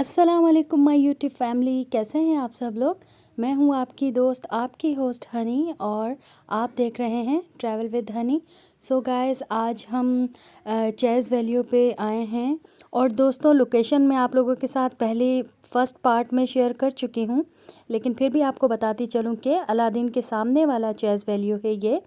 अस्सलाम वालेकुम my YouTube family, कैसे हैं आप सब लोग। मैं हूं आपकी दोस्त, आपकी होस्ट हनी, और आप देख रहे हैं travel with Honey. So guys, आज हम चेज़ वैल्यू पे आए हैं। और दोस्तों, लोकेशन मैं आप लोगों के साथ पहले फर्स्ट पार्ट में शेयर कर चुकी हूं, लेकिन फिर भी आपको बताती चलूं कि अलादीन के सामने वाला चेज़ वैल्यू है ये।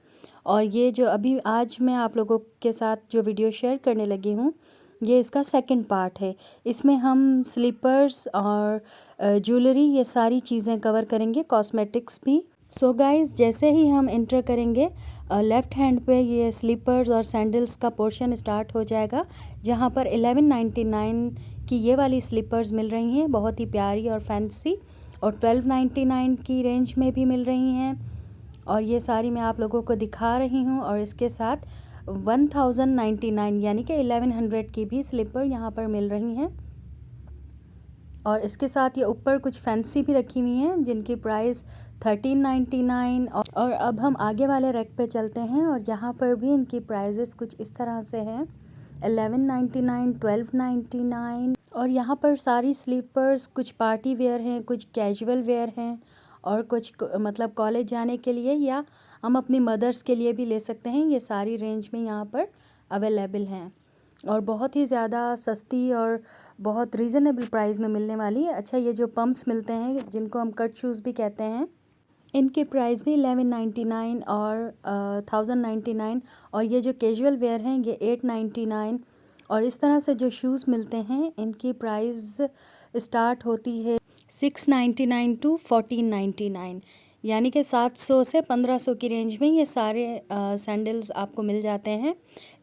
और ये जो अभी आज मैं आप लोगों के साथ जो वीडियो शेयर करने लगी हूँ, ये इसका सेकंड पार्ट है। इसमें हम स्लीपर्स और ज्वेलरी, ये सारी चीज़ें कवर करेंगे, कॉस्मेटिक्स भी। सो गाइस, जैसे ही हम एंटर करेंगे, लेफ़्ट हैंड पे ये स्लीपर्स और सैंडल्स का पोर्शन स्टार्ट हो जाएगा, जहाँ पर 1199 की ये वाली स्लीपर्स मिल रही हैं, बहुत ही प्यारी और फैंसी। और 1299 की रेंज में भी मिल रही हैं। और ये सारी मैं आप लोगों को दिखा रही हूँ। और इसके साथ 1099 यानी कि 1100 की भी स्लीपर यहाँ पर मिल रही हैं। और इसके साथ ये ऊपर कुछ फैंसी भी रखी हुई हैं, जिनकी प्राइस 1399। और अब हम आगे वाले रैक पे चलते हैं, और यहाँ पर भी इनकी प्राइजेस कुछ इस तरह से हैं, 1199, 1299। और यहाँ पर सारी स्लीपर्स कुछ पार्टी वेयर हैं, कुछ कैजुअल वेयर हैं, और कुछ मतलब कॉलेज जाने के लिए, या हम अपनी मदर्स के लिए भी ले सकते हैं। ये सारी रेंज में यहाँ पर अवेलेबल हैं, और बहुत ही ज़्यादा सस्ती और बहुत रीज़नेबल प्राइस में मिलने वाली है। अच्छा, ये जो पम्प्स मिलते हैं, जिनको हम कट शूज़ भी कहते हैं, इनके प्राइस भी 1199 और 1099। और ये जो कैजुअल वेयर हैं, ये 899। और इस तरह से जो शूज़ मिलते हैं, इनकी प्राइस स्टार्ट होती है 699 टू 1499, यानी कि 700 से 1500 की रेंज में ये सारे सैंडल्स आपको मिल जाते हैं,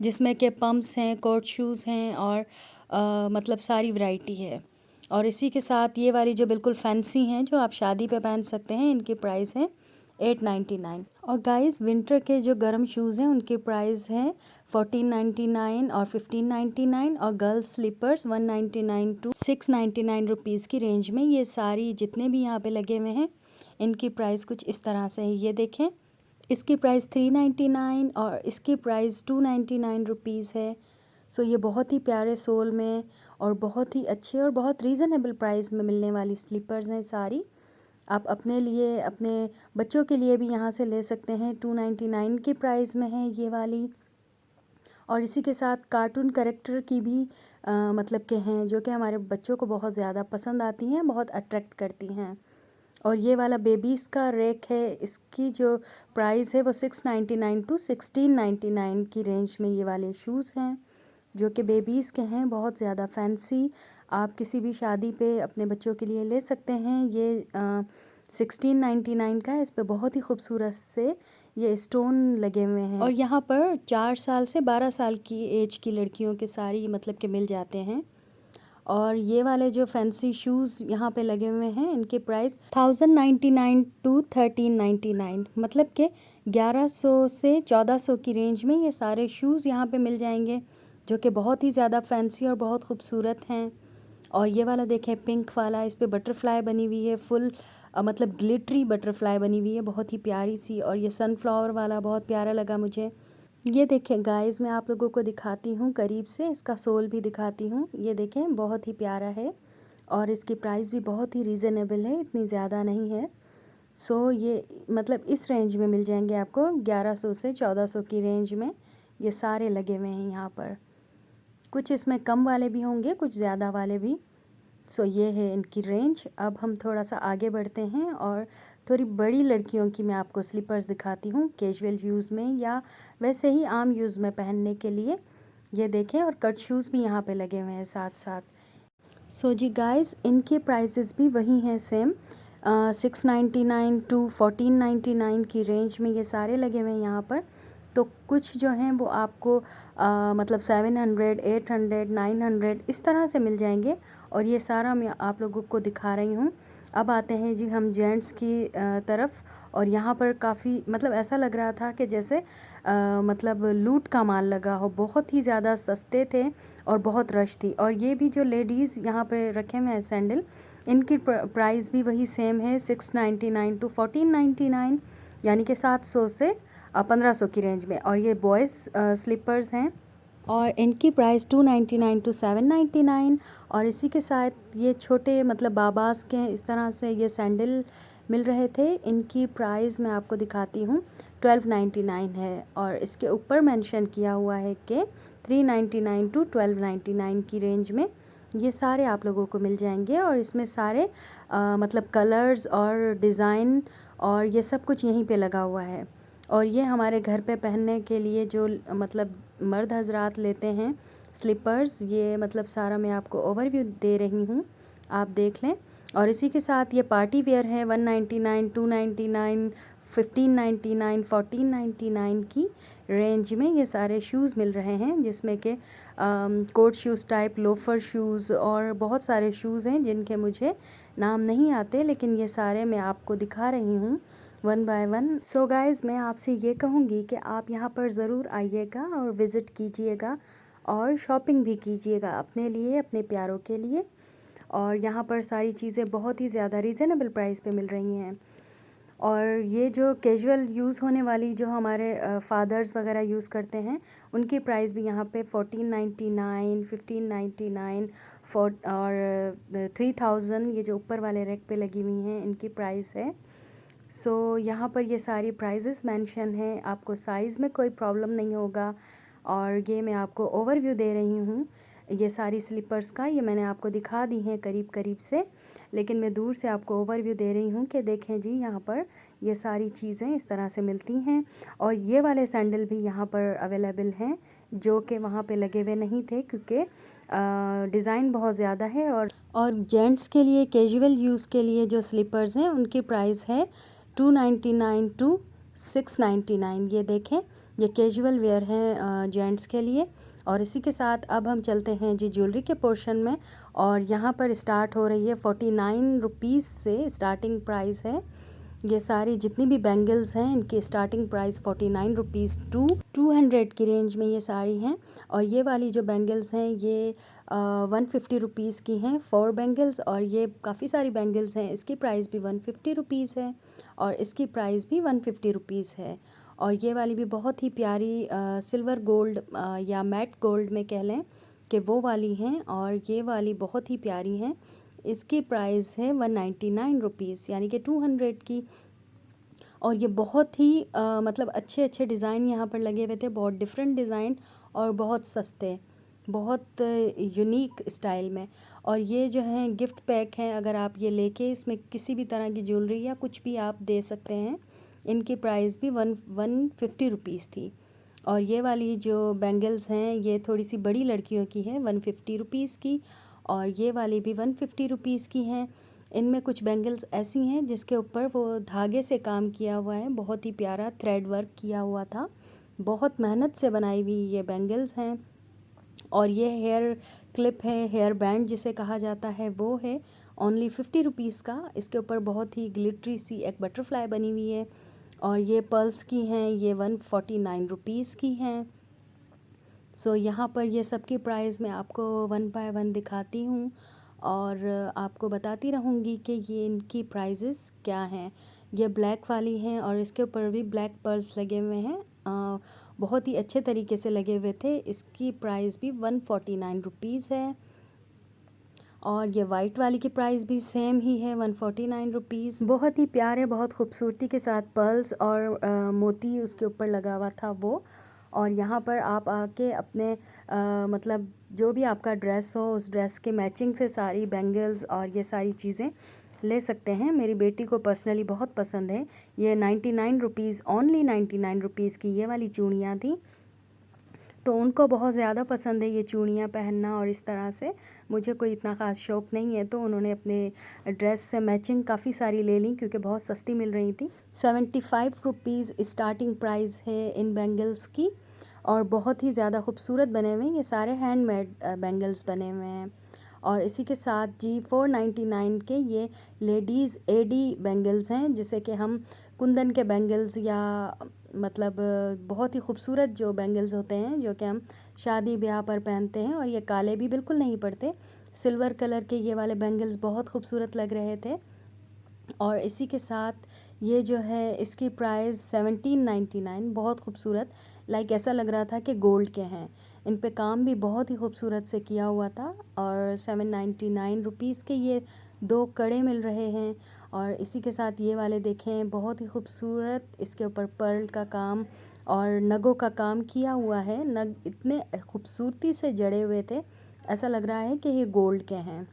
जिसमें कि पम्प्स हैं, कोर्ट शूज़ हैं, और मतलब सारी वैरायटी है। और इसी के साथ ये वाली जो बिल्कुल फैंसी हैं, जो आप शादी पे पहन सकते हैं, इनकी प्राइस है 899। और गाइस, विंटर के जो गर्म शूज़ हैं, उनकी प्राइस है 1499 और 1599। और गर्ल्स स्लीपर्स 199 टू 699 रुपीज़ की रेंज में ये सारी जितने भी यहाँ पे लगे हुए हैं, इनकी प्राइस कुछ इस तरह से है। ये देखें, इसकी प्राइस 399 और इसकी प्राइस 299 रुपीज़ है। सो ये बहुत ही प्यारे सोल में और बहुत ही अच्छे और बहुत रीज़नेबल प्राइस में मिलने वाली स्लीपर्स हैं सारी। आप अपने लिए, अपने बच्चों के लिए भी यहाँ से ले सकते हैं। 299 की प्राइस में है ये वाली। और इसी के साथ कार्टून कैरेक्टर की भी मतलब के हैं, जो कि हमारे बच्चों को बहुत ज़्यादा पसंद आती हैं, बहुत अट्रैक्ट करती हैं। और ये वाला बेबीज़ का रैक है, इसकी जो प्राइस है वो 699 टू 1699 की रेंज में ये वाले शूज़ हैं, जो कि बेबीज़ के हैं, बहुत ज़्यादा फैंसी। आप किसी भी शादी पे अपने बच्चों के लिए ले सकते हैं। ये 1699 का है। इस पे बहुत ही खूबसूरत से ये स्टोन लगे हुए हैं। और यहाँ पर 4 साल से 12 साल की एज की लड़कियों के सारी मतलब के मिल जाते हैं। और ये वाले जो फैंसी शूज़ यहाँ पे लगे हुए हैं, इनके प्राइस 1099 टू 1399, मतलब कि 1100 से 1400 की रेंज में ये सारे शूज़ यहाँ पे मिल जाएंगे, जो कि बहुत ही ज़्यादा फैंसी और बहुत खूबसूरत हैं। और ये वाला देखें, पिंक वाला, इस पे बटरफ्लाई बनी हुई है, फुल मतलब ग्लिटरी बटरफ्लाई बनी हुई है, बहुत ही प्यारी सी। और ये सनफ्लावर वाला बहुत प्यारा लगा मुझे। ये देखें गाइस, मैं आप लोगों को दिखाती हूँ करीब से, इसका सोल भी दिखाती हूँ। ये देखें, बहुत ही प्यारा है, और इसकी प्राइस भी बहुत ही रीज़नेबल है, इतनी ज़्यादा नहीं है। सो ये मतलब इस रेंज में मिल जाएंगे आपको, 1100 से 1400 की रेंज में ये सारे लगे हुए हैं यहाँ पर। कुछ इसमें कम वाले भी होंगे, कुछ ज़्यादा वाले भी। सो ये है इनकी रेंज। अब हम थोड़ा सा आगे बढ़ते हैं, और थोड़ी बड़ी लड़कियों की मैं आपको स्लीपर्स दिखाती हूँ, कैजुअल यूज़ में या वैसे ही आम यूज़ में पहनने के लिए। ये देखें, और कट शूज़ भी यहाँ पे लगे हुए हैं साथ साथ। सो जी गाइस, इनके प्राइसेस भी वही हैं सेम, 699 टू 1499 की रेंज में ये सारे लगे हुए हैं यहाँ पर। तो कुछ जो हैं वो आपको मतलब 700, 800, 900 इस तरह से मिल जाएंगे। और ये सारा मैं आप लोगों को दिखा रही हूँ। अब आते हैं जी हम जेंट्स की तरफ। और यहाँ पर काफ़ी मतलब ऐसा लग रहा था कि जैसे मतलब लूट का माल लगा हो, बहुत ही ज़्यादा सस्ते थे और बहुत रश थी। और ये भी जो लेडीज़ यहाँ पे रखे हुए हैं सैंडल, इनकी प्राइस भी वही सेम है, 699 टू 1499, यानी कि 700 से 1500 की रेंज में। और ये बॉयज़ स्लीपर्स हैं, और इनकी प्राइस 299 टू 799। और इसी के साथ ये छोटे मतलब बाबास के इस तरह से ये सैंडल मिल रहे थे। इनकी प्राइस मैं आपको दिखाती हूँ, 1299 है। और इसके ऊपर मेंशन किया हुआ है कि 399 टू 1299 की रेंज में ये सारे आप लोगों को मिल जाएंगे। और इसमें सारे मतलब कलर्स और डिज़ाइन और ये सब कुछ यहीं पे लगा हुआ है। और ये हमारे घर पे पहनने के लिए जो मतलब मर्द हजरात लेते हैं स्लीपर्स, ये मतलब सारा मैं आपको ओवरव्यू दे रही हूँ, आप देख लें। और इसी के साथ ये पार्टी वेयर है 199, 299, 1599, 1499 की रेंज में ये सारे शूज़ मिल रहे हैं, जिसमें कि court shoes type, loafer shoes और बहुत सारे शूज़ हैं जिनके मुझे नाम नहीं आते, लेकिन ये सारे मैं आपको दिखा रही हूँ one by one. So guys, मैं आपसे ये कहूँगी कि आप यहाँ पर ज़रूर आइएगा और विज़िट कीजिएगा और शॉपिंग भी कीजिएगा अपने लिए, अपने प्यारों के लिए। और यहाँ पर सारी चीज़ें बहुत ही ज़्यादा रीज़नेबल प्राइस पे मिल रही हैं। और ये जो कैजुअल यूज़ होने वाली जो हमारे फादर्स वगैरह यूज़ करते हैं, उनकी प्राइस भी यहाँ पे 1499, 1599 और 3000, ये जो ऊपर वाले रैक पे लगी हुई हैं इनकी प्राइस है। सो यहाँ पर ये सारी प्राइजेस मेंशन हैं, आपको साइज़ में कोई प्रॉब्लम नहीं होगा। और ये मैं आपको ओवरव्यू दे रही हूँ ये सारी स्लीपर्स का, ये मैंने आपको दिखा दी हैं करीब करीब से, लेकिन मैं दूर से आपको ओवरव्यू दे रही हूँ कि देखें जी, यहाँ पर ये सारी चीज़ें इस तरह से मिलती हैं। और ये वाले सैंडल भी यहाँ पर अवेलेबल हैं जो कि वहाँ पे लगे हुए नहीं थे, क्योंकि डिज़ाइन बहुत ज़्यादा है। और जेंट्स के लिए कैजुअल यूज़ के लिए जो स्लीपर्स हैं उनकी प्राइस है 299 टू 699। ये देखें, ये कैजुअल वेयर हैं जेंट्स के लिए। और इसी के साथ अब हम चलते हैं जी ज्वेलरी के पोर्शन में। और यहाँ पर स्टार्ट हो रही है 49 रुपीज़ से स्टार्टिंग प्राइस है। ये सारी जितनी भी बैंगल्स हैं इनकी स्टार्टिंग प्राइस 49 रुपीज़ टू 200 की रेंज में ये सारी हैं। और ये वाली जो बैंगल्स हैं ये 150 रुपीज़ की हैं 4 बैंगल्स। और ये काफ़ी सारी बैंगल्स हैं, इसकी प्राइस भी 150 रुपीज़ है और इसकी प्राइस भी 150 रुपीज़ है। और ये वाली भी बहुत ही प्यारी सिल्वर गोल्ड या मैट गोल्ड में कह लें कि वो वाली हैं। और ये वाली बहुत ही प्यारी हैं, इसकी प्राइस है 199 रुपीज़, यानी कि 200 की। और ये बहुत ही मतलब अच्छे अच्छे डिज़ाइन यहाँ पर लगे हुए थे, बहुत डिफरेंट डिज़ाइन और बहुत सस्ते, बहुत यूनिक स्टाइल में। और ये जो हैं गिफ्ट पैक हैं, अगर आप ये लेके इसमें किसी भी तरह की ज्वेलरी या कुछ भी आप दे सकते हैं। इनकी प्राइस भी 150 रुपीज़ थी। और ये वाली जो बैंगल्स हैं ये थोड़ी सी बड़ी लड़कियों की है, 150 रुपीज़ की। और ये वाली भी 150 रुपीज़ की हैं। इनमें कुछ बैंगल्स ऐसी हैं जिसके ऊपर वो धागे से काम किया हुआ है, बहुत ही प्यारा थ्रेड वर्क किया हुआ था, बहुत मेहनत से बनाई हुई ये बैंगल्स हैं। और ये हेयर क्लिप है, हेयर बैंड जिसे कहा जाता है, वो है ओनली 50 रुपीज़ का। इसके ऊपर बहुत ही ग्लिटरी सी एक बटरफ्लाई बनी हुई है। और ये पर्ल्स की हैं, ये 149 रुपीज़ की हैं। सो यहाँ पर ये सब की प्राइस मैं आपको वन बाय वन दिखाती हूँ और आपको बताती रहूँगी कि ये इनकी प्राइजेस क्या हैं। ये ब्लैक वाली हैं और इसके ऊपर भी ब्लैक पर्ल्स लगे हुए हैं, बहुत ही अच्छे तरीके से लगे हुए थे। इसकी प्राइस भी 149 रुपीज़ है। और ये वाइट वाली की प्राइस भी सेम ही है, 149 रुपीज़। बहुत ही प्यारे, बहुत खूबसूरती के साथ पर्ल्स और मोती उसके ऊपर लगा हुआ था वो। और यहाँ पर आप आके अपने मतलब जो भी आपका ड्रेस हो उस ड्रेस के मैचिंग से सारी बैंगल्स और ये सारी चीज़ें ले सकते हैं। मेरी बेटी को पर्सनली बहुत पसंद है। ये 99 रुपीज़, ओनली 99 रुपीज़ की ये वाली चूड़ियाँ थी, तो उनको बहुत ज़्यादा पसंद है ये चूड़ियाँ पहनना। और इस तरह से मुझे कोई इतना ख़ास शौक़ नहीं है, तो उन्होंने अपने ड्रेस से मैचिंग काफ़ी सारी ले ली क्योंकि बहुत सस्ती मिल रही थी। 75 रुपीज़ स्टार्टिंग प्राइस है इन बैंगल्स की। और बहुत ही ज़्यादा खूबसूरत बने हुए हैं, ये सारे हैंडमेड बैंगल्स बने हुए हैं। और इसी के साथ जी 499 के ये लेडीज़ एडी बैंगल्स हैं, जिसे कि हम कुंदन के बैंगल्स या मतलब बहुत ही खूबसूरत जो बैंगल्स होते हैं जो कि हम शादी ब्याह पर पहनते हैं। और ये काले भी बिल्कुल नहीं पड़ते, सिल्वर कलर के ये वाले बैंगल्स बहुत खूबसूरत लग रहे थे। और इसी के साथ ये जो है इसकी प्राइस 1799, बहुत खूबसूरत, लाइक ऐसा लग रहा था कि गोल्ड के हैं। इन पे काम भी बहुत ही खूबसूरत से किया हुआ था। और 799 रुपीज़ के ये 2 कड़े मिल रहे हैं। और इसी के साथ ये वाले देखें, बहुत ही खूबसूरत, इसके ऊपर पर्ल का काम और नगों का काम किया हुआ है। नग इतने खूबसूरती से जड़े हुए थे, ऐसा लग रहा है कि ये गोल्ड के हैं।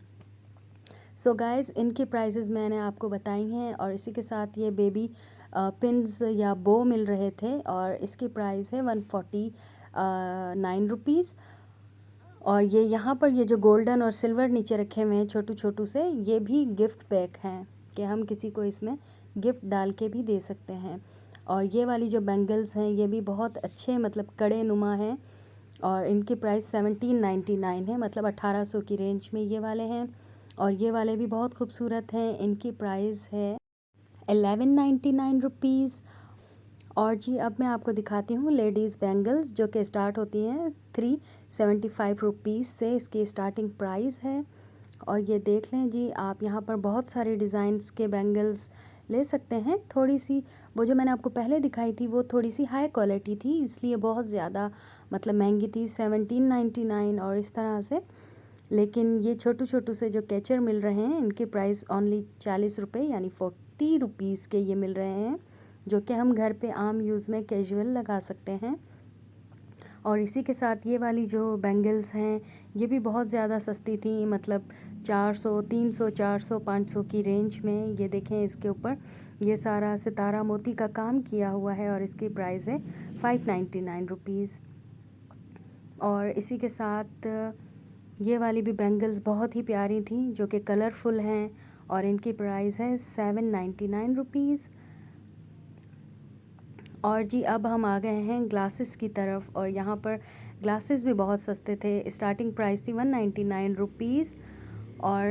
सो गाइज़, इनकी प्राइसेस मैंने आपको बताई हैं। और इसी के साथ ये बेबी पिन्स या बो मिल रहे थे और इसकी प्राइस है 149 रुपीज़। और ये यहाँ पर ये जो गोल्डन और सिल्वर नीचे रखे हुए हैं छोटू छोटू से, ये भी गिफ्ट पैक हैं कि हम किसी को इसमें गिफ्ट डाल के भी दे सकते हैं। और ये वाली जो बैंगल्स हैं ये भी बहुत अच्छे, मतलब कड़े नुमा हैं और इनकी प्राइस 1799 है, मतलब 1800 की रेंज में ये वाले हैं। और ये वाले भी बहुत खूबसूरत हैं, इनकी प्राइस है 1199 रुपीज़। और जी अब मैं आपको दिखाती हूँ लेडीज़ बैंगल्स, जो कि स्टार्ट होती हैं 375 रुपीज़ से, इसकी स्टार्टिंग प्राइस है। और ये देख लें जी, आप यहाँ पर बहुत सारे डिज़ाइंस के बैंगल्स ले सकते हैं। थोड़ी सी वो जो मैंने आपको पहले दिखाई थी वो थोड़ी सी हाई क्वालिटी थी, इसलिए बहुत ज़्यादा मतलब महंगी थी, 1799 और इस तरह से। लेकिन ये छोटू छोटू से जो कैचर मिल रहे हैं, इनकी प्राइस ओनली 40 रुपये यानी 40 रुपीज़ के ये मिल रहे हैं, जो कि हम घर पे आम यूज़ में कैजुअल लगा सकते हैं। और इसी के साथ ये वाली जो बैंगल्स हैं ये भी बहुत ज़्यादा सस्ती थी, मतलब 400, 300, 400, 500 की रेंज में। ये देखें, इसके ऊपर ये सारा सितारा मोती का काम किया हुआ है और इसकी प्राइस है 599 रुपीज़। और इसी के साथ ये वाली भी बैंगल्स बहुत ही प्यारी थी, जो कि कलरफुल हैं और इनकी प्राइस है 799 रुपीज़। और जी अब हम आ गए हैं ग्लासेस की तरफ, और यहाँ पर ग्लासेस भी बहुत सस्ते थे। स्टार्टिंग प्राइस थी 199 रुपीज़ और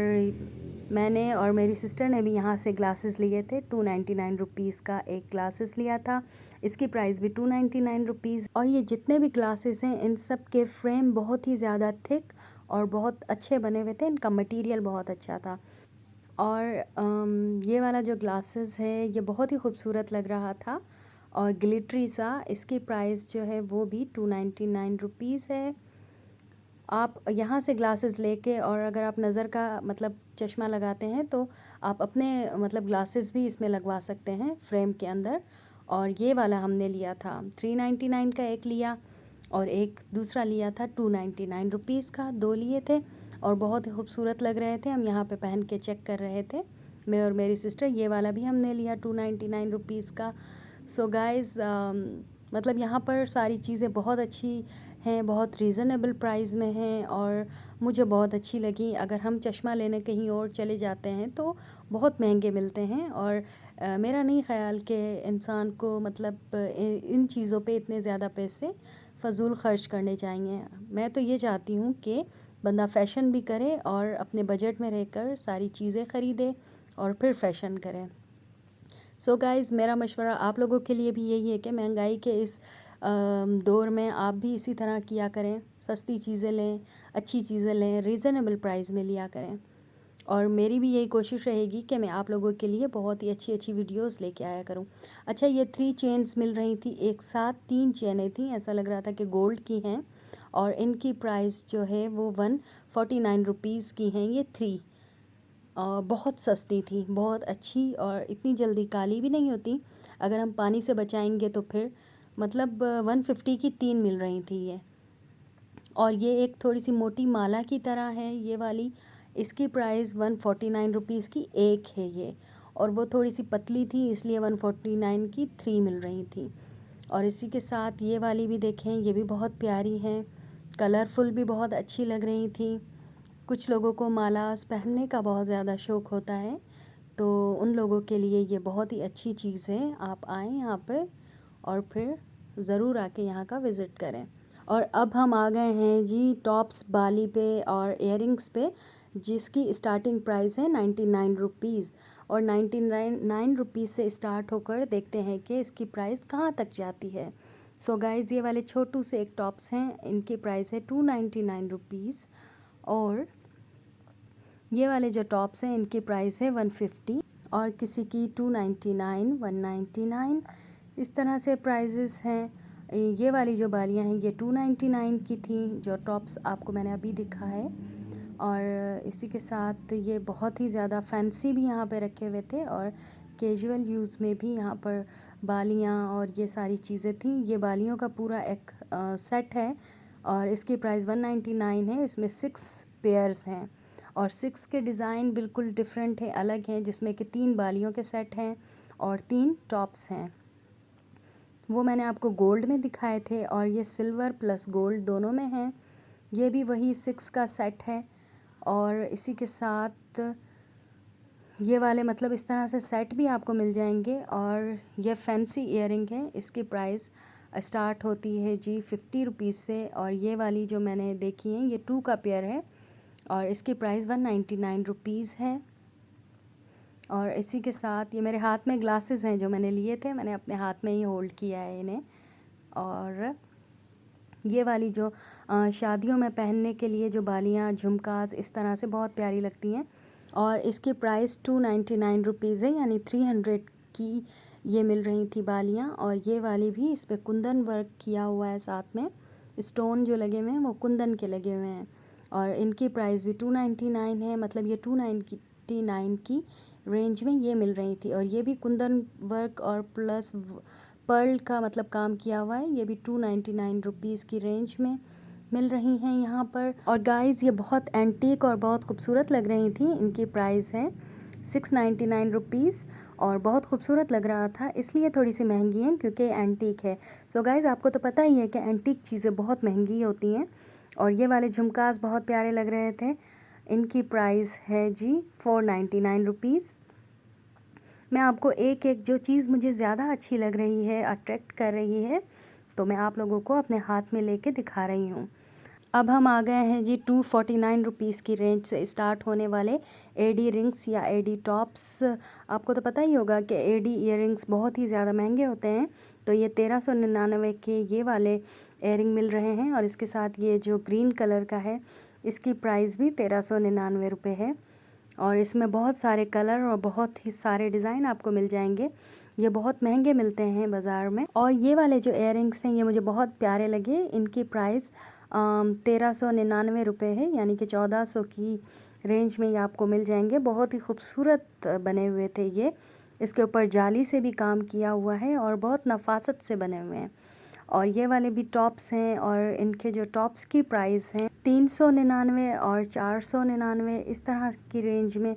मैंने और मेरी सिस्टर ने भी यहाँ से ग्लासेस लिए थे। 299 रुपीज़ का एक ग्लासेस लिया था, इसकी प्राइस भी 299 रुपीज़। और ये जितने भी ग्लासेस हैं इन सब के फ्रेम बहुत ही ज़्यादा थिक और बहुत अच्छे बने हुए थे, इनका मटेरियल बहुत अच्छा था। और ये वाला जो ग्लासेस है ये बहुत ही खूबसूरत लग रहा था और ग्लिटरी सा। इसकी प्राइस जो है वो भी 299 रुपीज़ है। आप यहाँ से ग्लासेस लेके, और अगर आप नज़र का मतलब चश्मा लगाते हैं तो आप अपने मतलब ग्लासेस भी इसमें लगवा सकते हैं फ्रेम के अंदर। और ये वाला हमने लिया था 399 का एक लिया, और एक दूसरा लिया था 299 रुपीज़ का, 2 लिए थे और बहुत ही खूबसूरत लग रहे थे। हम यहाँ पे पहन के चेक कर रहे थे, मैं और मेरी सिस्टर। ये वाला भी हमने लिया 299 रुपीज़ का। सो गाइज़, मतलब यहाँ पर सारी चीज़ें बहुत अच्छी हैं, बहुत रीज़नेबल प्राइस में हैं और मुझे बहुत अच्छी लगी। अगर हम चश्मा लेने कहीं और चले जाते हैं तो बहुत महंगे मिलते हैं, और मेरा नहीं ख़्याल कि इंसान को मतलब इन चीज़ों पे इतने ज़्यादा पैसे फ़जूल ख़र्च करने चाहिए। मैं तो ये चाहती हूँ कि बंदा फ़ैशन भी करे और अपने बजट में रहकर सारी चीज़ें ख़रीदे और फिर फ़ैशन करे। सो गाइज़, मेरा मशवरा आप लोगों के लिए भी यही है कि महंगाई के इस दौर में आप भी इसी तरह किया करें, सस्ती चीज़ें लें, अच्छी चीज़ें लें, रीज़नेबल प्राइस में लिया करें। और मेरी भी यही कोशिश रहेगी कि मैं आप लोगों के लिए बहुत ही अच्छी अच्छी वीडियोस लेके आया करूं। अच्छा, ये 3 चेन्स मिल रही थी, एक साथ 3 चेनें थी, ऐसा लग रहा था कि गोल्ड की हैं, और इनकी प्राइस जो है वो 149 रुपीज़ की हैं ये 3। और बहुत सस्ती थी, बहुत अच्छी, और इतनी जल्दी काली भी नहीं होती। अगर हम पानी से बचाएंगे तो फिर मतलब 150 की 3 मिल रही थी ये। और ये एक थोड़ी सी मोटी माला की तरह है ये वाली, इसकी प्राइस 149 रुपीज़ की एक है ये, और वो थोड़ी सी पतली थी इसलिए 149 की 3 मिल रही थी। और इसी के साथ ये वाली भी देखें, ये भी बहुत प्यारी हैं, कलरफुल भी बहुत अच्छी लग रही थी। कुछ लोगों को मालास पहनने का बहुत ज़्यादा शौक़ होता है, तो उन लोगों के लिए ये बहुत ही अच्छी चीज़ है। आप आएँ यहाँ पे और फिर ज़रूर आके यहाँ का विज़िट करें। और अब हम आ गए हैं जी टॉप्स, बाली पे और इयररिंग्स पे, जिसकी स्टार्टिंग प्राइस है 99 रुपीज़। और 99 रुपीज़ से स्टार्ट होकर देखते हैं कि इसकी प्राइस कहाँ तक जाती है। सो गाइज़, ये वाले छोटू से एक टॉप्स हैं, इनकी प्राइस है 299 रुपीज़। और ये वाले जो टॉप्स हैं इनकी प्राइस है 150, और किसी की 299, 199, इस तरह से प्राइजेस हैं। ये वाली जो बालियाँ हैं ये 299 की थी, जो टॉप्स आपको मैंने अभी दिखा है। और इसी के साथ ये बहुत ही ज़्यादा फैंसी भी यहाँ पे रखे हुए थे और कैजुअल यूज़ में भी यहाँ पर बालियाँ और ये सारी चीज़ें थी। ये बालियों का पूरा एक सेट है और इसकी प्राइस 199 है। इसमें 6 पेयर्स हैं और 6 के डिज़ाइन बिल्कुल डिफरेंट है, अलग हैं, जिसमें कि 3 बालियों के सेट हैं और 3 टॉप्स हैं। वो मैंने आपको गोल्ड में दिखाए थे और ये सिल्वर प्लस गोल्ड दोनों में हैं। ये भी वही 6 का सेट है और इसी के साथ ये वाले मतलब इस तरह से सेट भी आपको मिल जाएंगे। और ये फैंसी इयरिंग है, इसकी प्राइस स्टार्ट होती है जी 50 रुपीज़ से। और ये वाली जो मैंने देखी है ये 2 का पेयर है और इसकी प्राइस 199 रुपीज़ है। और इसी के साथ ये मेरे हाथ में ग्लासेस हैं जो मैंने लिए थे, मैंने अपने हाथ में ही होल्ड किया है इन्हें। और ये वाली जो शादियों में पहनने के लिए जो बालियाँ झुमकास इस तरह से बहुत प्यारी लगती हैं और इसकी प्राइस 299 रुपीज़ है, यानी 300 की ये मिल रही थी बालियाँ। और ये वाली भी इस पर कुंदन वर्क किया हुआ है, साथ में स्टोन जो लगे हुए हैं वो कुंदन के लगे हुए हैं और इनकी प्राइस भी 299 है। मतलब ये 299 की रेंज में ये मिल रही थी और ये भी कुंदन वर्क और प्लस पर्ल का मतलब काम किया हुआ है। ये भी 299 रुपीज़ की रेंज में मिल रही हैं यहाँ पर। और गाइस ये बहुत एंटीक और बहुत खूबसूरत लग रही थी। इनकी प्राइस है 699 रुपीज़ और बहुत खूबसूरत लग रहा था, इसलिए थोड़ी सी महंगी है क्योंकि एंटीक है। सो गाइस आपको तो पता ही है कि एंटीक चीज़ें बहुत महंगी होती हैं। और ये वाले झुमकास बहुत प्यारे लग रहे थे। इनकी प्राइस है जी 499 रुपीज़। मैं आपको एक एक जो चीज़ मुझे ज़्यादा अच्छी लग रही है, अट्रैक्ट कर रही है, तो मैं आप लोगों को अपने हाथ में लेके दिखा रही हूँ। अब हम आ गए हैं जी 249 रुपीज़ की रेंज से स्टार्ट होने वाले एडी रिंग्स या एडी टॉप्स। आपको तो पता ही होगा कि एडी ईयरिंग्स बहुत ही ज़्यादा महंगे होते हैं, तो ये 1399 के ये वाले एयरिंग मिल रहे हैं। और इसके साथ ये जो ग्रीन कलर का है इसकी प्राइस भी 1399 रुपये है और इसमें बहुत सारे कलर और बहुत ही सारे डिज़ाइन आपको मिल जाएंगे। ये बहुत महंगे मिलते हैं बाज़ार में। और ये वाले जो इयरिंग्स हैं ये मुझे बहुत प्यारे लगे। इनकी प्राइस 1399 रुपये है, यानी कि 1400 की रेंज में ये आपको मिल जाएंगे। बहुत ही खूबसूरत बने हुए थे ये। इसके ऊपर जाली से भी काम किया हुआ है और बहुत नफासत से बने हुए हैं। और ये वाले भी टॉप्स हैं और इनके जो टॉप्स की प्राइस हैं 399 और 499 इस तरह की रेंज में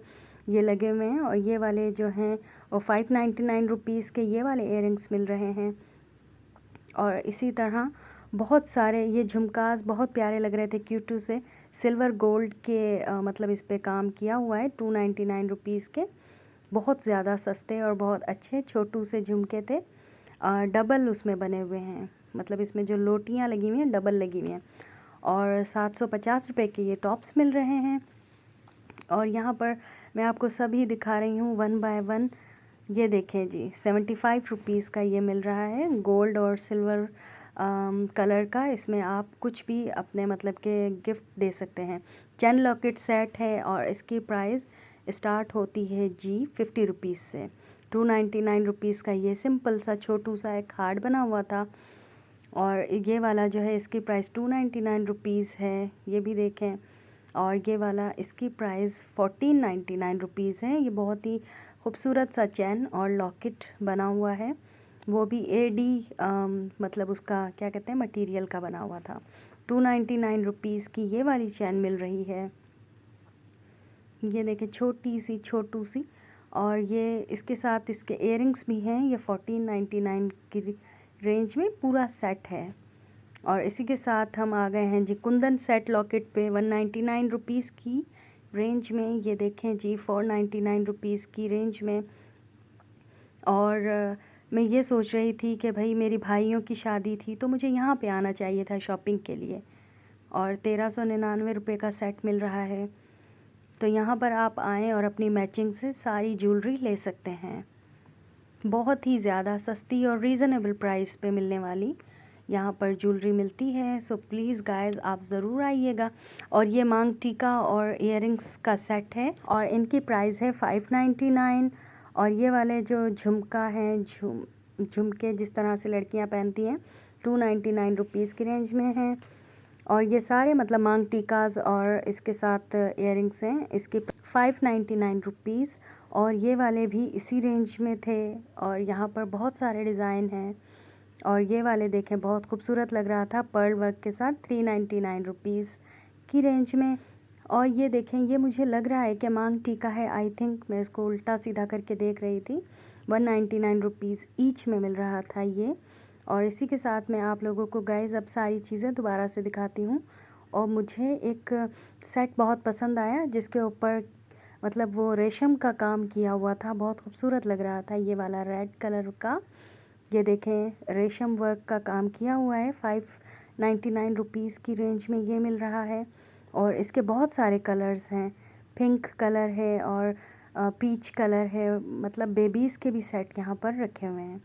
ये लगे हुए हैं। और ये वाले जो हैं वो 599 रुपीज़ के ये वाले इयरिंग्स मिल रहे हैं। और इसी तरह बहुत सारे ये झुमकास बहुत प्यारे लग रहे थे, क्यूटू से सिल्वर गोल्ड के मतलब इस पे काम किया हुआ है 299 रुपीज़ के। बहुत ज़्यादा सस्ते और बहुत अच्छे छोटू से झुमके थे। डबल उसमें बने हुए हैं, मतलब इसमें जो लोटियाँ लगी हुई हैं डबल लगी हुई हैं। और 750 रुपये के ये टॉप्स मिल रहे हैं। और यहाँ पर मैं आपको सभी दिखा रही हूँ 1 बाय 1। ये देखें जी 75 रुपीज़ का ये मिल रहा है, गोल्ड और सिल्वर कलर का। इसमें आप कुछ भी अपने मतलब के गिफ्ट दे सकते हैं। चैन लॉकेट सेट है और इसकी प्राइस स्टार्ट होती है जी 50 रुपीज़ से। 299 रुपीज़ का ये सिंपल सा छोटू सा एक हार्ट बना हुआ था। और ये वाला जो है इसकी प्राइस 299 रुपीज़ है, ये भी देखें। और ये वाला इसकी प्राइस 1499 रुपीज़ है। ये बहुत ही खूबसूरत सा चैन और लॉकेट बना हुआ है, वो भी एडी मतलब उसका क्या कहते हैं मटेरियल का बना हुआ था। 299 रुपीज़ की ये वाली चैन मिल रही है। ये देखें छोटी सी छोटू सी। और ये इसके साथ इसके इयरिंग्स भी हैं। ये 1499 की रेंज में पूरा सेट है। और इसी के साथ हम आ गए हैं जी कुंदन सेट लॉकेट पे 199 रुपीज़ की रेंज में। ये देखें जी 499 रुपीज़ की रेंज में। और मैं ये सोच रही थी कि भाई मेरी भाइयों की शादी थी तो मुझे यहाँ पे आना चाहिए था शॉपिंग के लिए, और 1399 रुपये का सेट मिल रहा है। तो यहाँ पर आप आएँ और अपनी मैचिंग से सारी ज्वेलरी ले सकते हैं। बहुत ही ज़्यादा सस्ती और रीज़नेबल प्राइस पे मिलने वाली यहाँ पर ज्वेलरी मिलती है। सो प्लीज़ गाइस आप ज़रूर आइएगा। और ये मांग टीका और इयरिंग्स का सेट है और इनकी प्राइस है 599। और ये वाले जो झुमका हैं झुमके जिस तरह से लड़कियाँ पहनती हैं ₹299 की रेंज में हैं। और ये सारे मतलब मांग टीकाज और इसके साथ इयररिंग्स हैं, इसके ₹599। और ये वाले भी इसी रेंज में थे। और यहाँ पर बहुत सारे डिज़ाइन हैं। और ये वाले देखें बहुत खूबसूरत लग रहा था, पर्ल वर्क के साथ ₹399 की रेंज में। और ये देखें, ये मुझे लग रहा है कि मांग टीका है, आई थिंक। मैं इसको उल्टा सीधा करके देख रही थी। ₹199 ईच में मिल रहा था ये। और इसी के साथ मैं आप लोगों को गाइस अब सारी चीज़ें दोबारा से दिखाती हूँ। और मुझे एक सेट बहुत पसंद आया जिसके ऊपर मतलब वो रेशम का काम किया हुआ था, बहुत खूबसूरत लग रहा था। ये वाला रेड कलर का, ये देखें रेशम वर्क का काम किया हुआ है। ₹599 की रेंज में ये मिल रहा है। और इसके बहुत सारे कलर्स हैं, पिंक कलर है और पीच कलर है, मतलब बेबीज़ के भी सेट यहाँ पर रखे हुए हैं।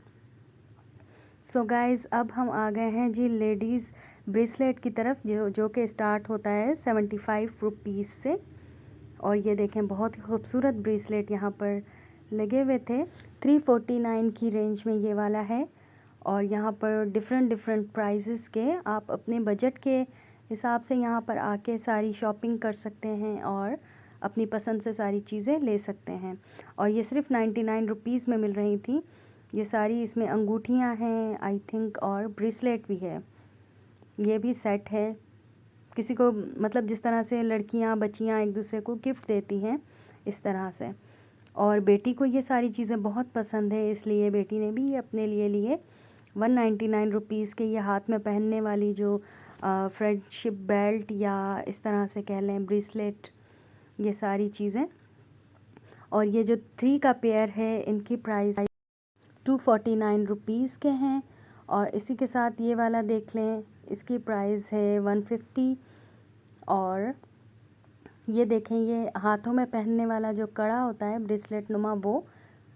सो गाइज़ अब हम आ गए हैं जी लेडीज़ ब्रेसलेट की तरफ, जो कि स्टार्ट होता है ₹75 से। और ये देखें बहुत ही खूबसूरत ब्रेसलेट यहाँ पर लगे हुए थे। 349 की रेंज में ये वाला है। और यहाँ पर डिफरेंट प्राइसेस के आप अपने बजट के हिसाब से यहाँ पर आके सारी शॉपिंग कर सकते हैं और अपनी पसंद से सारी चीज़ें ले सकते हैं। और ये सिर्फ ₹99 में मिल रही थी ये सारी। इसमें अंगूठियाँ हैं आई थिंक और ब्रेसलेट भी है। ये भी सेट है, किसी को मतलब जिस तरह से लड़कियां बच्चियां एक दूसरे को गिफ्ट देती हैं इस तरह से। और बेटी को ये सारी चीज़ें बहुत पसंद है, इसलिए बेटी ने भी अपने लिए लिए। ₹199 के ये हाथ में पहनने वाली जो फ्रेंडशिप बेल्ट या इस तरह से कह लें ब्रेसलेट, ये सारी चीज़ें। और ये जो 3 का पेयर है इनकी प्राइस ₹249 के हैं। और इसी के साथ ये वाला देख लें, इसकी प्राइस है 150। और ये देखें, ये हाथों में पहनने वाला जो कड़ा होता है ब्रेसलेट नुमा, वो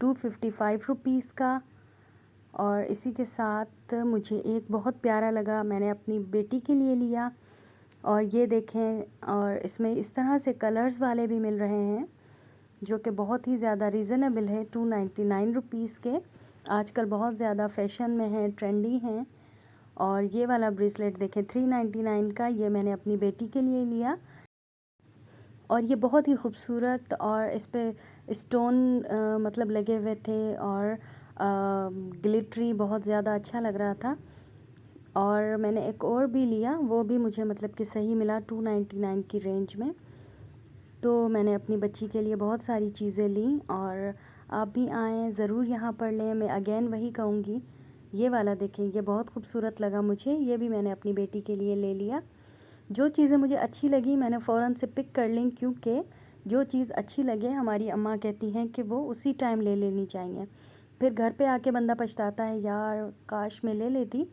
₹255 का। और इसी के साथ मुझे एक बहुत प्यारा लगा, मैंने अपनी बेटी के लिए लिया। और ये देखें, और इसमें इस तरह से कलर्स वाले भी मिल रहे हैं जो कि बहुत ही ज़्यादा रीज़नेबल है, ₹299 के। आजकल बहुत ज़्यादा फैशन में है, ट्रेंडी हैं। और ये वाला ब्रेसलेट देखें 399 का, ये मैंने अपनी बेटी के लिए लिया। और ये बहुत ही खूबसूरत, और इस पे स्टोन मतलब लगे हुए थे और ग्लिटरी, बहुत ज़्यादा अच्छा लग रहा था। और मैंने एक और भी लिया, वो भी मुझे मतलब कि सही मिला 299 की रेंज में। तो मैंने अपनी बच्ची के लिए बहुत सारी चीज़ें ली। और आप भी आएँ ज़रूर यहाँ पर लें। मैं अगेन वही कहूँगी, ये वाला देखें, ये बहुत खूबसूरत लगा मुझे, ये भी मैंने अपनी बेटी के लिए ले लिया। जो चीज़ें मुझे अच्छी लगी मैंने फ़ौरन से पिक कर ली, क्योंकि जो चीज़ अच्छी लगे हमारी अम्मा कहती हैं कि वो उसी टाइम ले लेनी चाहिए। फिर घर पे आके बंदा पछताता है, यार काश मैं ले लेती।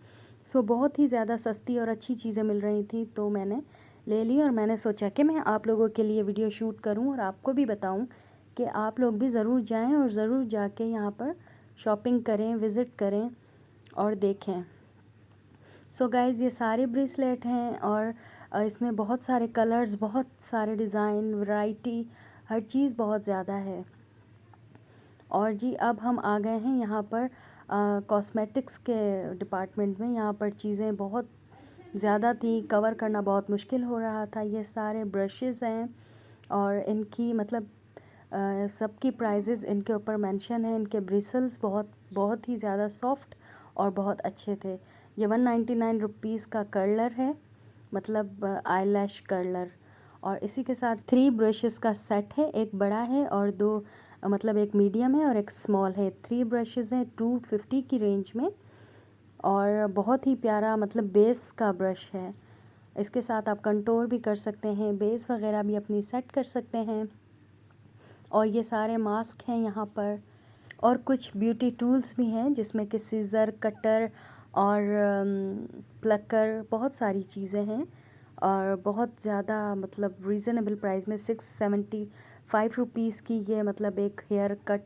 सो बहुत ही ज़्यादा सस्ती और अच्छी चीज़ें मिल रही थी तो मैंने ले ली। और मैंने सोचा कि मैं आप लोगों के लिए वीडियो शूट करूं और आपको भी बताऊं कि आप लोग भी ज़रूर जाएं और ज़रूर जाके यहाँ पर शॉपिंग करें, विज़िट करें और देखें। सो गाइज़ ये सारे ब्रेसलेट हैं और इसमें बहुत सारे कलर्स, बहुत सारे डिज़ाइन, वैरायटी, हर चीज़ बहुत ज़्यादा है। और जी अब हम आ गए हैं यहाँ पर कॉस्मेटिक्स के डिपार्टमेंट में। यहाँ पर चीज़ें बहुत ज़्यादा थी, कवर करना बहुत मुश्किल हो रहा था। ये सारे ब्रशेज़ हैं और इनकी मतलब सबकी प्राइजेज़ इनके ऊपर मेंशन है। इनके ब्रिसल्स बहुत ही ज़्यादा सॉफ्ट और बहुत अच्छे थे। ये ₹199 का कर्लर है, मतलब आईलैश कर्लर। और इसी के साथ 3 ब्रशेस का सेट है, एक बड़ा है और 2 मतलब एक मीडियम है और एक स्मॉल है। 3 ब्रशेस हैं 250 की रेंज में। और बहुत ही प्यारा मतलब बेस का ब्रश है। इसके साथ आप कंटूर भी कर सकते हैं, बेस वगैरह भी अपनी सेट कर सकते हैं। और ये सारे मास्क हैं यहाँ पर। और कुछ ब्यूटी टूल्स भी हैं जिसमें कि सीज़र, कटर और प्लकर, बहुत सारी चीज़ें हैं। और बहुत ज़्यादा मतलब रीज़नेबल प्राइस में ₹675 की ये मतलब एक हेयर कट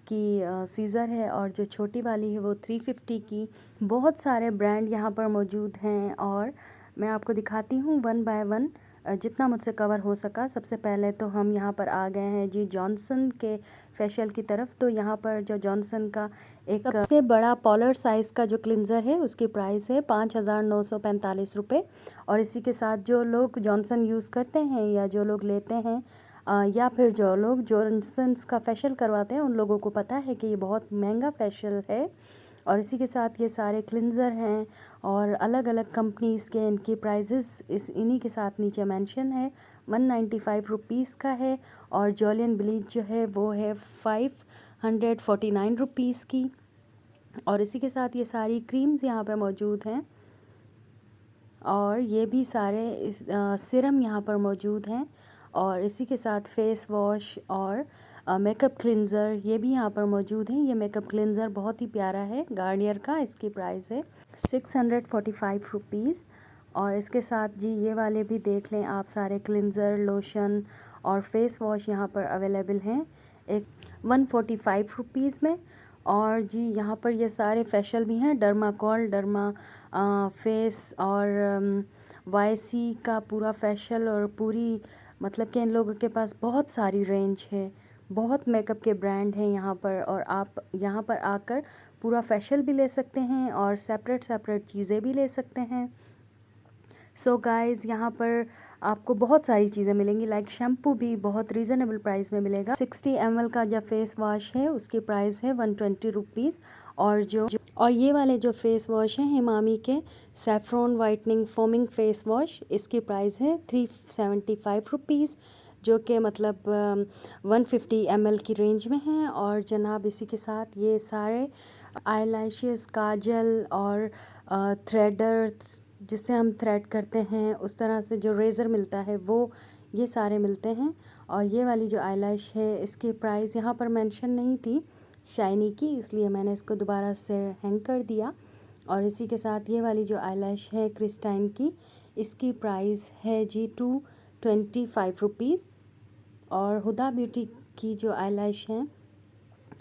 की सीज़र है। और जो छोटी वाली है वो 350 की। बहुत सारे ब्रांड यहाँ पर मौजूद हैं और मैं आपको दिखाती हूँ वन बाय वन जितना मुझसे कवर हो सका। सबसे पहले तो हम यहाँ पर आ गए हैं जी जॉनसन के फेशियल की तरफ। तो यहाँ पर जो जॉनसन का एक सबसे बड़ा पॉलर साइज़ का जो क्लिनज़र है उसकी प्राइस है 5,945 रुपये। और इसी के साथ जो लोग जॉनसन यूज़ करते हैं या जो लोग लेते हैं या फिर जो लोग जॉनसन्स का फेशियल करवाते हैं उन लोगों को पता है कि ये बहुत महंगा फेशियल है। और इसी के साथ ये सारे क्लिनज़र हैं और अलग अलग कंपनीज़ के इनकी प्राइजेस इन्हीं के साथ नीचे मेंशन है। 195 रुपीज़ का है और जॉलियन ब्लीच जो है वो है 549 रुपीज़ की। और इसी के साथ ये सारी क्रीम्स यहाँ पे मौजूद हैं और ये भी सारे सिरम यहाँ पर मौजूद हैं। और इसी के साथ फेस वॉश और मेकअप क्लिनज़र ये भी यहाँ पर मौजूद हैं। ये मेकअप क्लिनज़र बहुत ही प्यारा है गार्नियर का, इसकी प्राइस है 645 रुपीज़। और इसके साथ जी ये वाले भी देख लें आप, सारे क्लिनज़र, लोशन और फेस वॉश यहाँ पर अवेलेबल हैं एक 145 रुपीज़ में। और जी यहाँ पर ये सारे फेशियल भी हैं, डर्माकोल, डर्मा फेस और वाईसी का पूरा फेशियल और पूरी, मतलब कि इन लोगों के पास बहुत सारी रेंज है, बहुत मेकअप के ब्रांड हैं यहाँ पर। और आप यहाँ पर आकर पूरा फेशियल भी ले सकते हैं और सेपरेट सेपरेट चीज़ें भी ले सकते हैं। सो गाइज़ यहाँ पर आपको बहुत सारी चीज़ें मिलेंगी, लाइक शैम्पू भी बहुत रीज़नेबल प्राइस में मिलेगा। 60 ml का जो फेस वॉश है उसकी प्राइस है 120 रुपीज़। और ये वाले जो फेस वॉश हैं हिमामी के saffron whitening foaming face wash, इसकी प्राइस है 375 रुपीज़, जो कि मतलब 150 ml की रेंज में है। और जनाब इसी के साथ ये सारे आईलैशेस, काजल और थ्रेडर जिससे हम थ्रेड करते हैं, उस तरह से जो रेज़र मिलता है वो ये सारे मिलते हैं। और ये वाली जो आईलैश है इसकी प्राइस यहाँ पर मेंशन नहीं थी शाइनी की, इसलिए मैंने इसको दोबारा से हैंग कर दिया। और इसी के साथ ये वाली जो आईलैश है क्रिस्टाइन की, इसकी प्राइस है जी 225 रुपीज़। और हुदा ब्यूटी की जो आईलैश हैं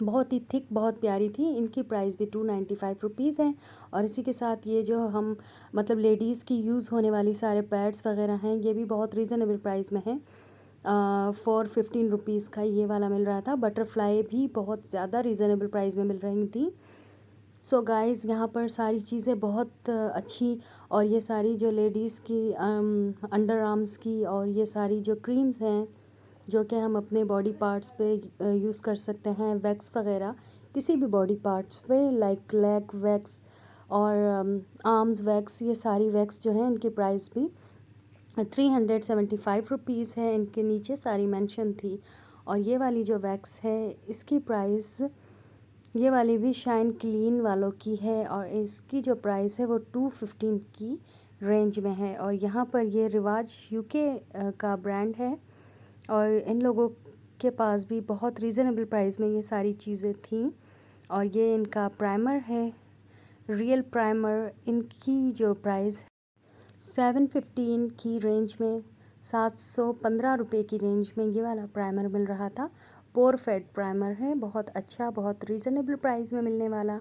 बहुत ही थिक, बहुत प्यारी थी, इनकी प्राइस भी 295 रुपीज़ है। और इसी के साथ ये जो हम मतलब लेडीज़ की यूज़ होने वाली सारे पैड्स वगैरह हैं ये भी बहुत रीज़नेबल प्राइस में है। 415 रुपीज़ का ये वाला मिल रहा था। बटरफ्लाई भी बहुत ज़्यादा रीज़नेबल प्राइस में मिल रही थी। सो गाइज़ यहाँ पर सारी चीज़ें बहुत अच्छी, और ये सारी जो लेडीज़ की अंडर आर्म्स की और ये सारी जो क्रीम्स हैं जो कि हम अपने बॉडी पार्ट्स पे यूज़ कर सकते हैं, वैक्स वगैरह किसी भी बॉडी पार्ट्स पे, लाइक लेग वैक्स और आर्म्स वैक्स, ये सारी वैक्स जो हैं इनकी प्राइस भी 375 रुपीज़ है। इनके नीचे सारी मेंशन थी। और ये वाली जो वैक्स है इसकी प्राइस, ये वाली भी शाइन क्लीन वालों की है और इसकी जो प्राइस है वो 215 की रेंज में है। और यहाँ पर ये रिवाज यूके का ब्रांड है और इन लोगों के पास भी बहुत रीज़नेबल प्राइस में ये सारी चीज़ें थीं। और ये इनका प्राइमर है, रियल प्राइमर, इनकी जो प्राइस 715 की रेंज में, 715 रुपये की रेंज में ये वाला प्राइमर मिल रहा था। पोर फेड प्राइमर है, बहुत अच्छा, बहुत रीज़नेबल प्राइस में मिलने वाला।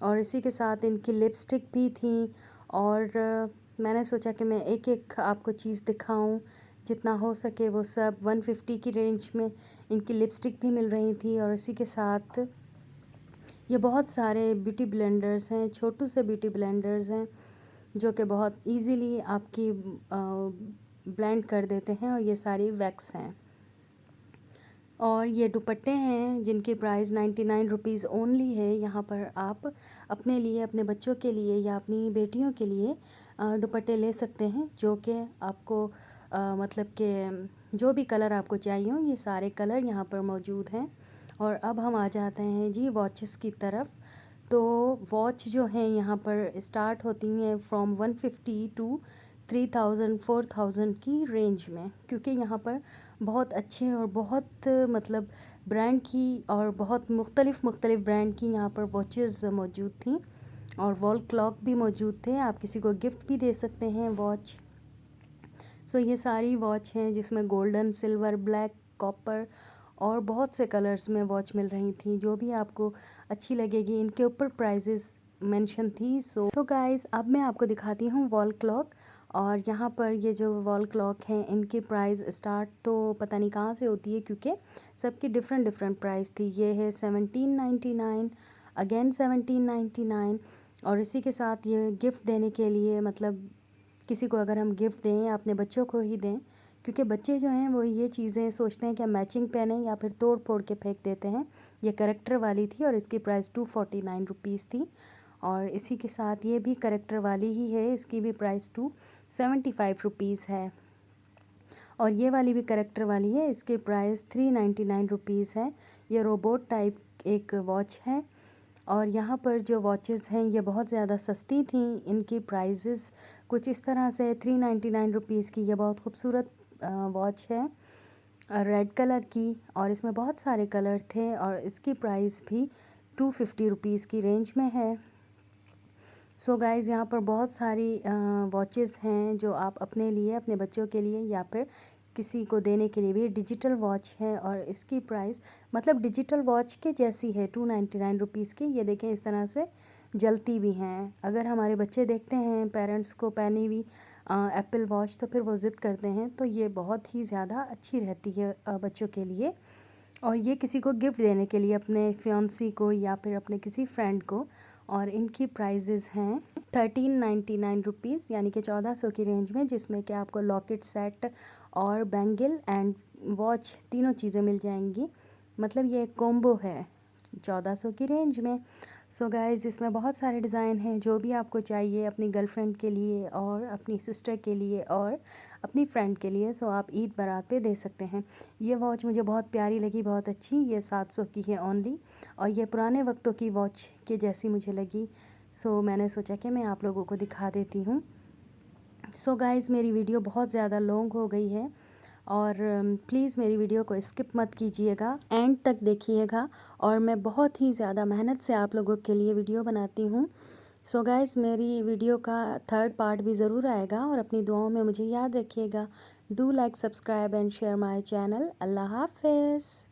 और इसी के साथ इनकी लिपस्टिक भी थी। और मैंने सोचा कि मैं एक एक आपको चीज़ दिखाऊं, जितना हो सके वो सब। 150 की रेंज में इनकी लिपस्टिक भी मिल रही थी। और इसी के साथ ये बहुत सारे ब्यूटी ब्लेंडर्स हैं, छोटू से ब्यूटी ब्लेंडर्स हैं जो कि बहुत इजीली आपकी ब्लेंड कर देते हैं। और ये सारी वैक्स हैं। और ये दुपट्टे हैं जिनकी प्राइस 99 रुपीज़ ओनली है। यहाँ पर आप अपने लिए, अपने बच्चों के लिए या अपनी बेटियों के लिए दुपट्टे ले सकते हैं, जो कि आपको मतलब कि जो भी कलर आपको चाहिए हो, ये सारे कलर यहाँ पर मौजूद हैं। और अब हम आ जाते हैं जी वॉचेस की तरफ। तो वॉच जो हैं यहाँ पर स्टार्ट होती हैं फ्रॉम 150 टू 3000 4000 की रेंज में, क्योंकि यहाँ पर बहुत अच्छे और बहुत मतलब ब्रांड की और बहुत मुख्तलिफ़ ब्रांड की यहाँ पर वॉचेस मौजूद थी। और वॉल क्लॉक भी मौजूद थे, आप किसी को गिफ्ट भी दे सकते हैं वॉच। सो ये सारी वॉच हैं जिसमें गोल्डन, सिल्वर, ब्लैक, कॉपर और बहुत से कलर्स में वॉच मिल रही थी, जो भी आपको अच्छी लगेगी। इनके ऊपर प्राइजेस मेंशन थी। सो गाइस अब मैं आपको दिखाती हूँ वॉल क्लॉक। और यहाँ पर ये जो वॉल क्लॉक हैं इनकी प्राइस स्टार्ट तो पता नहीं कहाँ से होती है, क्योंकि सबकी डिफरेंट डिफरेंट प्राइस थी। ये है 1799, अगेन 1799। और इसी के साथ ये गिफ्ट देने के लिए, मतलब किसी को अगर हम गिफ्ट दें या अपने बच्चों को ही दें, क्योंकि बच्चे जो हैं वो ये चीज़ें सोचते हैं कि हम मैचिंग पहने या फिर तोड़ फोड़ के फेंक देते हैं। ये करेक्टर वाली थी और इसकी प्राइस 249 रुपीज़ थी। और इसी के साथ ये भी करेक्टर वाली ही है, इसकी भी प्राइस 275 रुपीज़ है। और ये वाली भी करेक्टर वाली है, इसकी प्राइस 399 रुपीज़ है। ये रोबोट टाइप एक वॉच है। और यहाँ पर जो वॉचेस हैं ये बहुत ज़्यादा सस्ती थी, इनकी प्राइजेस कुछ इस तरह से 399 रुपीज़ की। ये बहुत खूबसूरत वॉच है रेड कलर की, और इसमें बहुत सारे कलर थे और इसकी प्राइस भी 250 रुपीज़ की रेंज में है। सो गाइज़, यहाँ पर बहुत सारी वॉचेस हैं जो आप अपने लिए, अपने बच्चों के लिए या फिर किसी को देने के लिए भी। डिजिटल वॉच है और इसकी प्राइस मतलब डिजिटल वॉच के जैसी है, 299 रुपीज़ की। ये देखें इस तरह से जलती भी हैं। अगर हमारे बच्चे देखते हैं पेरेंट्स को पहनी हुई एप्पल वॉच तो फिर वो ज़िद करते हैं, तो ये बहुत ही ज़्यादा अच्छी रहती है बच्चों के लिए। और ये किसी को गिफ्ट देने के लिए, अपने फियांसी को या फिर अपने किसी फ्रेंड को। और इनकी प्राइजेज़ हैं 1399 रुपीज़, यानी कि 1400 की रेंज में, जिसमें कि आपको लॉकेट सेट और बैंगल एंड वॉच तीनों चीज़ें मिल जाएंगी। मतलब ये एक कॉम्बो है 1400 की रेंज में। सो गाइज़, इसमें बहुत सारे डिज़ाइन हैं, जो भी आपको चाहिए अपनी गर्लफ्रेंड के लिए और अपनी सिस्टर के लिए और अपनी फ्रेंड के लिए, सो आप ईद बारात पे दे सकते हैं। ये वॉच मुझे बहुत प्यारी लगी, बहुत अच्छी। ये 700 की है ओनली, और ये पुराने वक्तों की वॉच के जैसी मुझे लगी। सो मैंने सोचा कि मैं आप लोगों को दिखा देती हूँ। सो गाइज़, मेरी वीडियो बहुत ज़्यादा लॉन्ग हो गई है, और प्लीज़ मेरी वीडियो को स्किप मत कीजिएगा, एंड तक देखिएगा। और मैं बहुत ही ज़्यादा मेहनत से आप लोगों के लिए वीडियो बनाती हूँ। सो गाइज़, मेरी वीडियो का थर्ड पार्ट भी ज़रूर आएगा, और अपनी दुआओं में मुझे याद रखिएगा। Do like, subscribe and share my channel. Allah हाफ़िज़।